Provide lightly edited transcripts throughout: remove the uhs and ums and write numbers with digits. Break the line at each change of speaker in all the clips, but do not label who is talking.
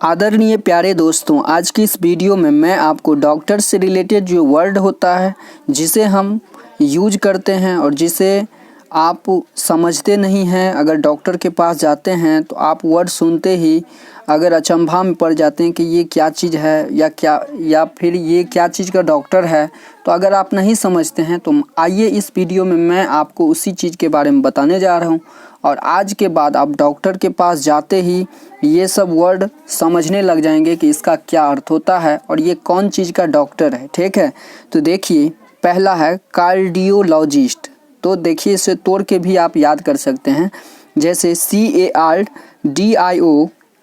आदरणीय प्यारे दोस्तों, आज की इस वीडियो में मैं आपको डॉक्टर से रिलेटेड जो वर्ड होता है जिसे हम यूज करते हैं और जिसे आप समझते नहीं हैं, अगर डॉक्टर के पास जाते हैं तो आप वर्ड सुनते ही अगर अचंभा में पड़ जाते हैं कि ये क्या चीज़ है या फिर ये क्या चीज़ का डॉक्टर है। तो अगर आप नहीं समझते हैं तो आइए इस वीडियो में मैं आपको उसी चीज़ के बारे में बताने जा रहा हूँ और आज के बाद आप डॉक्टर के पास जाते ही ये सब वर्ड समझने लग जाएंगे कि इसका क्या अर्थ होता है और ये कौन चीज़ का डॉक्टर है। ठीक है, तो देखिए पहला है कार्डियोलॉजिस्ट। तो देखिए इसे तोड़ के भी आप याद कर सकते हैं, जैसे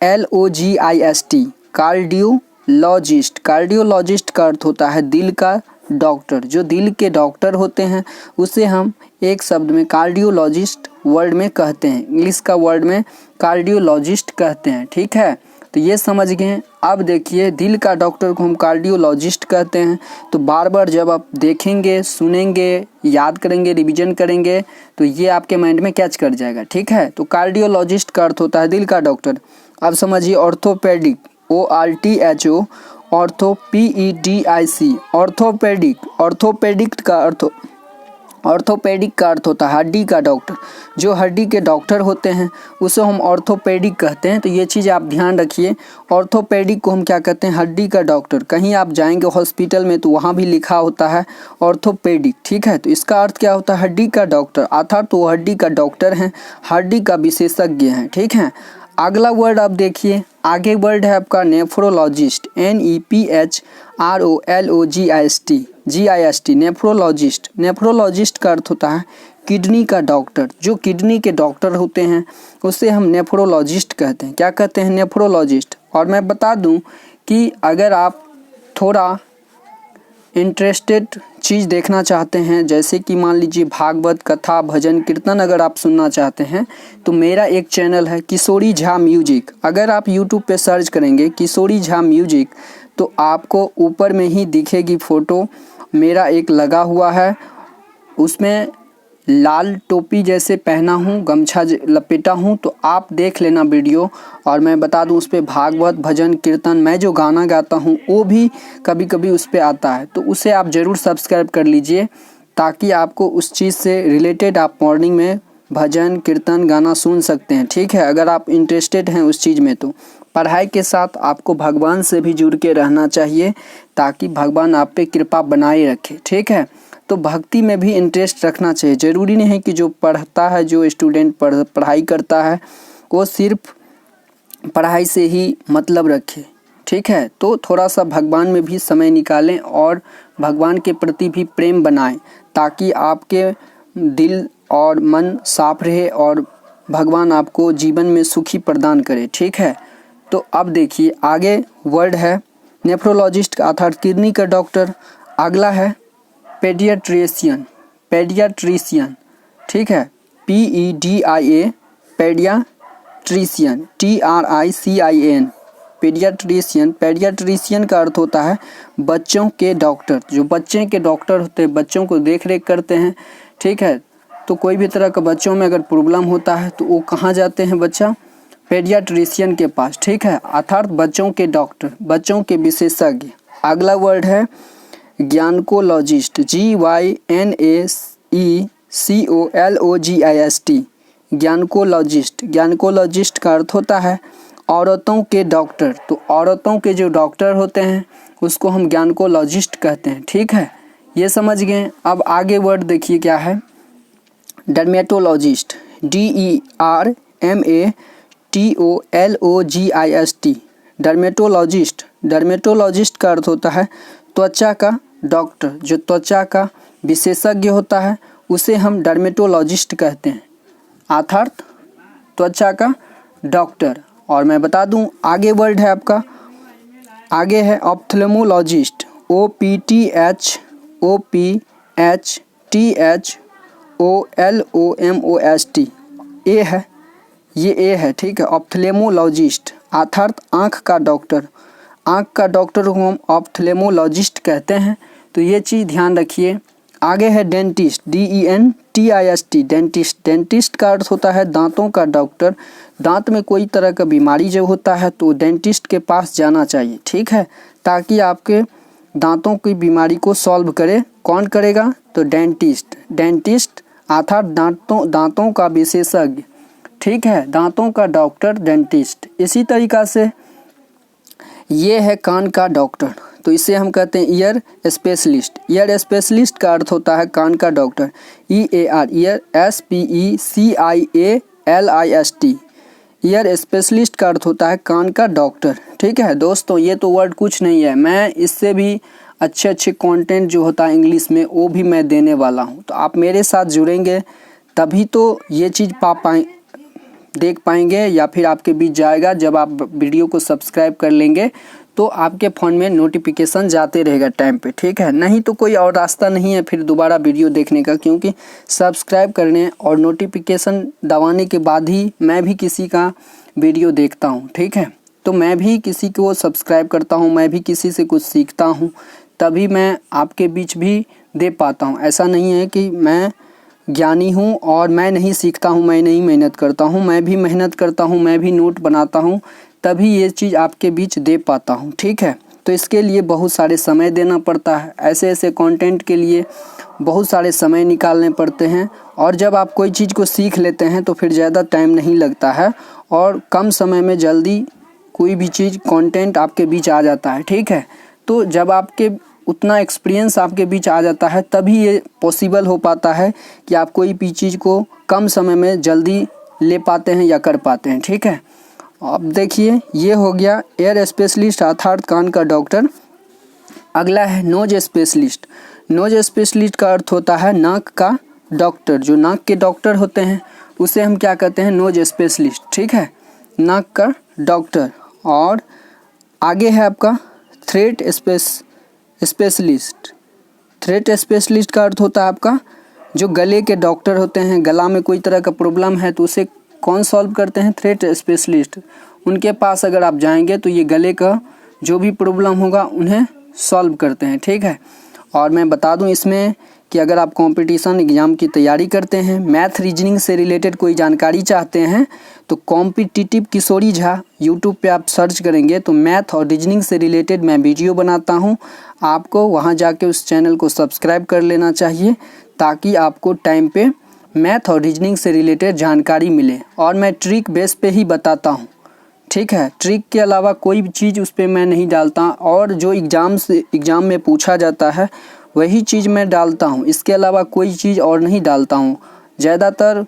CARDIOLOGIST कार्डियोलॉजिस्ट। कार्डियोलॉजिस्ट का अर्थ होता है दिल का डॉक्टर। जो दिल के डॉक्टर होते हैं उसे हम एक शब्द में कार्डियोलॉजिस्ट वर्ड में कहते हैं, इंग्लिश का वर्ड में कार्डियोलॉजिस्ट कहते हैं। ठीक है, तो ये समझ गए। अब देखिए दिल का डॉक्टर को हम कार्डियोलॉजिस्ट कहते हैं। तो बार बार जब आप देखेंगे, सुनेंगे, याद करेंगे, रिवीजन करेंगे तो ये आपके माइंड में कैच कर जाएगा। ठीक है, तो कार्डियोलॉजिस्ट का अर्थ होता है दिल का डॉक्टर। अब समझिए ऑर्थोपेडिक, ORTHO, ORTHOPEDIC, ऑर्थोपेडिक का अर्थ होता है हड्डी का डॉक्टर। जो हड्डी के डॉक्टर होते हैं उसे हम ऑर्थोपेडिक कहते हैं। तो ये चीज़ आप ध्यान रखिए, ऑर्थोपेडिक को हम क्या कहते हैं, हड्डी का डॉक्टर। कहीं आप जाएंगे हॉस्पिटल में तो वहाँ भी लिखा होता है ऑर्थोपेडिक। ठीक है, तो इसका अर्थ क्या होता है, हड्डी का डॉक्टर, अर्थात वो हड्डी का डॉक्टर हैं, हड्डी का विशेषज्ञ हैं। ठीक है, अगला वर्ड आप देखिए, आगे वर्ड है आपका नेफ्रोलॉजिस्ट, NEPHROLOGIST, नेफ्रोलॉजिस्ट। नेफ्रोलॉजिस्ट का अर्थ होता है किडनी का डॉक्टर। जो किडनी के डॉक्टर होते हैं उसे हम नेफ्रोलॉजिस्ट कहते हैं। क्या कहते हैं, नेफ्रोलॉजिस्ट। और मैं बता दूं कि अगर आप थोड़ा इंटरेस्टेड चीज़ देखना चाहते हैं, जैसे कि मान लीजिए भागवत कथा, भजन, कीर्तन अगर आप सुनना चाहते हैं तो मेरा एक चैनल है किशोरी झा म्यूजिक। अगर आप यूट्यूब पे सर्च करेंगे किशोरी झा म्यूजिक तो आपको ऊपर में ही दिखेगी फ़ोटो मेरा एक लगा हुआ है। उसमें लाल टोपी जैसे पहना हूँ, गमछा लपेटा हूँ, तो आप देख लेना वीडियो। और मैं बता दूँ उस पर भागवत भजन कीर्तन, मैं जो गाना गाता हूँ वो भी कभी कभी उस पर आता है, तो उसे आप ज़रूर सब्सक्राइब कर लीजिए ताकि आपको उस चीज़ से रिलेटेड आप मॉर्निंग में भजन कीर्तन गाना सुन सकते हैं। ठीक है, अगर आप इंटरेस्टेड हैं उस चीज़ में। तो पढ़ाई के साथ आपको भगवान से भी जुड़ के रहना चाहिए ताकि भगवान आप पे कृपा बनाए रखे। ठीक है, तो भक्ति में भी इंटरेस्ट रखना चाहिए। ज़रूरी नहीं है कि जो पढ़ता है, जो स्टूडेंट पढ़ाई करता है वो सिर्फ पढ़ाई से ही मतलब रखे। ठीक है, तो थोड़ा सा भगवान में भी समय निकालें और भगवान के प्रति भी प्रेम बनाएं ताकि आपके दिल और मन साफ रहे और भगवान आपको जीवन में सुखी प्रदान करे। ठीक है, तो अब देखिए आगे वर्ड है नेफ्रोलॉजिस्ट का अर्थात किडनी का डॉक्टर। अगला है पेडियाट्रिशियन। ठीक है, PEDIA, paediatrician, TRICIAN, paediatrician. Paediatrician का अर्थ होता है बच्चों के डॉक्टर। जो बच्चे के डॉक्टर होते हैं, बच्चों को देख रेख करते हैं। ठीक है, तो कोई भी तरह का बच्चों में अगर प्रॉब्लम होता है तो वो कहाँ जाते हैं, बच्चा पेडियाट्रिशियन के पास। ठीक है, अर्थात बच्चों के डॉक्टर, बच्चों के विशेषज्ञ। अगला वर्ड है ग्यानकोलॉजिस्ट, GYNACOLOGIST, ज्ञानकोलॉजिस्ट। ज्ञानकोलॉजिस्ट का अर्थ होता है औरतों के डॉक्टर। तो औरतों के जो डॉक्टर होते हैं उसको हम ज्ञानकोलॉजिस्ट कहते हैं। ठीक है, ये समझ गए। अब आगे वर्ड देखिए क्या है, डर्मेटोलॉजिस्ट, DERMATOLOGIST, डर्मेटोलॉजिस्ट। डर्मेटोलॉजिस्ट का अर्थ होता है त्वचा का डॉक्टर। जो त्वचा का विशेषज्ञ होता है उसे हम डर्मेटोलॉजिस्ट कहते हैं, अर्थात त्वचा का डॉक्टर। और मैं बता दूं आगे वर्ड है आपका, आगे है ऑप्थेल्मोलॉजिस्ट, OPTHOPHTHOLOMOST। ए है, ये ए है। ठीक है, ऑप्थेल्मोलॉजिस्ट अर्थात आँख का डॉक्टर। आँख का डॉक्टर को हम ऑप्थेल्मोलॉजिस्ट कहते हैं। तो ये चीज़ ध्यान रखिए। आगे है डेंटिस्ट, DENTIST, डेंटिस्ट। डेंटिस्ट का अर्थ होता है दांतों का डॉक्टर। दांत में कोई तरह का बीमारी जब होता है तो डेंटिस्ट के पास जाना चाहिए, ठीक है, ताकि आपके दांतों की बीमारी को सॉल्व करे। कौन करेगा? तो डेंटिस्ट। डेंटिस्ट अर्थात दांतों का विशेषज्ञ, ठीक है, दांतों का डॉक्टर डेंटिस्ट। इसी तरीक़ा से ये है कान का डॉक्टर, तो इसे हम कहते हैं ईयर स्पेशलिस्ट। ईयर स्पेशलिस्ट का अर्थ होता है कान का doctor, EAR, year SPECIALIST। Year specialist का अर्थ होता है कान का डॉक्टर, ठीक है दोस्तों। ये तो वर्ड कुछ नहीं है, मैं इससे भी अच्छे अच्छे कंटेंट जो होता है इंग्लिश में वो भी मैं देने वाला हूँ। तो आप मेरे साथ जुड़ेंगे तभी तो ये चीज़ देख पाएंगे या फिर आपके बीच जाएगा। जब आप वीडियो को सब्सक्राइब कर लेंगे तो आपके फ़ोन में नोटिफिकेशन जाते रहेगा टाइम पे, ठीक है। नहीं तो कोई और रास्ता नहीं है फिर दोबारा वीडियो देखने का, क्योंकि सब्सक्राइब करने और नोटिफिकेशन दबाने के बाद ही मैं भी किसी का वीडियो देखता हूँ, ठीक है। तो मैं भी किसी को सब्सक्राइब करता हूँ, मैं भी किसी से कुछ सीखता हूँ, तभी मैं आपके बीच भी दे पाता हूँ। ऐसा नहीं है कि मैं ज्ञानी हूँ और मैं नहीं सीखता हूँ, मैं नहीं मेहनत करता हूँ, मैं भी मेहनत करता हूँ, मैं भी नोट बनाता हूँ, तभी ये चीज़ आपके बीच दे पाता हूँ, ठीक है। तो इसके लिए बहुत सारे समय देना पड़ता है, ऐसे ऐसे कंटेंट के लिए बहुत सारे समय निकालने पड़ते हैं। और जब आप कोई चीज़ को सीख लेते हैं तो फिर ज़्यादा टाइम नहीं लगता है और कम समय में जल्दी कोई भी चीज़ कंटेंट आपके बीच आ जाता है, ठीक है। तो जब आपके उतना एक्सपीरियंस आपके बीच आ जाता है तभी ये पॉसिबल हो पाता है कि आप कोई भी चीज़ को कम समय में जल्दी ले पाते हैं या कर पाते हैं, ठीक है। अब देखिए ये हो गया ईयर स्पेशलिस्ट अर्थात कान का डॉक्टर। अगला है नोज स्पेशलिस्ट। नोज स्पेशलिस्ट का अर्थ होता है नाक का डॉक्टर। जो नाक के डॉक्टर होते हैं उसे हम क्या कहते हैं? नोज स्पेशलिस्ट, ठीक है, नाक का डॉक्टर। और आगे है आपका थ्रोट स्पेशलिस्ट। थ्रोट स्पेशलिस्ट का अर्थ होता है आपका जो गले के डॉक्टर होते हैं। गला में कोई तरह का प्रॉब्लम है तो उसे कौन सॉल्व करते हैं? Throat specialist. उनके पास अगर आप जाएंगे तो ये गले का जो भी प्रॉब्लम होगा उन्हें सॉल्व करते हैं, ठीक है। और मैं बता दूं इसमें कि अगर आप कंपटीशन एग्ज़ाम की तैयारी करते हैं, मैथ रीजनिंग से रिलेटेड कोई जानकारी चाहते हैं तो कॉम्पिटिटिव किशोरी झा यूट्यूब पे आप सर्च करेंगे तो मैथ और रीजनिंग से रिलेटेड मैं वीडियो बनाता हूं। आपको वहां जाके उस चैनल को सब्सक्राइब कर लेना चाहिए ताकि आपको टाइम पे मैथ और रीजनिंग से रिलेटेड जानकारी मिले। और मैं ट्रिक बेस पे ही बताता हूँ, ठीक है। ट्रिक के अलावा कोई भी चीज़ उस पर मैं नहीं डालता और जो एग्ज़ाम में पूछा जाता है वही चीज़ मैं डालता हूँ। इसके अलावा कोई चीज़ और नहीं डालता हूँ। ज़्यादातर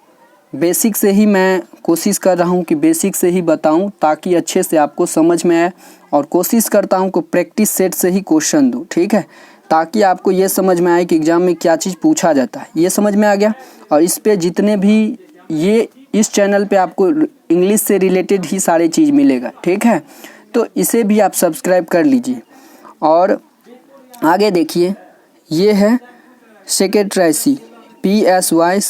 बेसिक से ही मैं कोशिश कर रहा हूँ कि बेसिक से ही बताऊँ ताकि अच्छे से आपको समझ में आए। और कोशिश करता हूँ कि प्रैक्टिस सेट से ही क्वेश्चन दूँ, ठीक है, ताकि आपको ये समझ में आए कि एग्ज़ाम में क्या चीज़ पूछा जाता है। ये समझ में आ गया। और इस पे जितने भी इस चैनल पे आपको इंग्लिश से रिलेटेड ही सारी चीज़ मिलेगा, ठीक है। तो इसे भी आप सब्सक्राइब कर लीजिए। और आगे देखिए ये है सेक्रेटरीस, PSYCHIATRIST,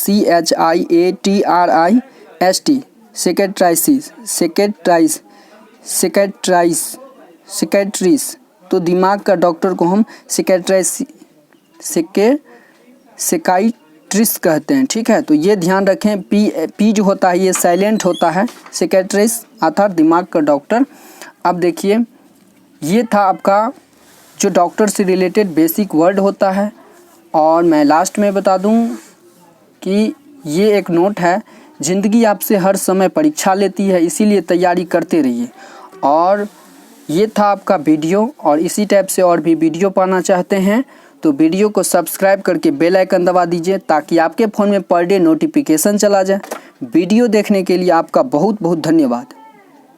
सेक्रेटरीस। तो दिमाग का डॉक्टर को हम सेकाइट्रिस्ट कहते हैं, ठीक है। तो ये ध्यान रखें, पी जो होता है ये साइलेंट होता है, सेक्रेटरीस अर्थात दिमाग का डॉक्टर। अब देखिए ये था आपका जो डॉक्टर से रिलेटेड बेसिक वर्ड होता है। और मैं लास्ट में बता दूं कि ये एक नोट है, ज़िंदगी आपसे हर समय परीक्षा लेती है, इसीलिए तैयारी करते रहिए। और ये था आपका वीडियो। और इसी टाइप से और भी वीडियो पाना चाहते हैं तो वीडियो को सब्सक्राइब करके बेल आइकन दबा दीजिए ताकि आपके फ़ोन में पर डे नोटिफिकेशन चला जाए। वीडियो देखने के लिए आपका बहुत बहुत धन्यवाद।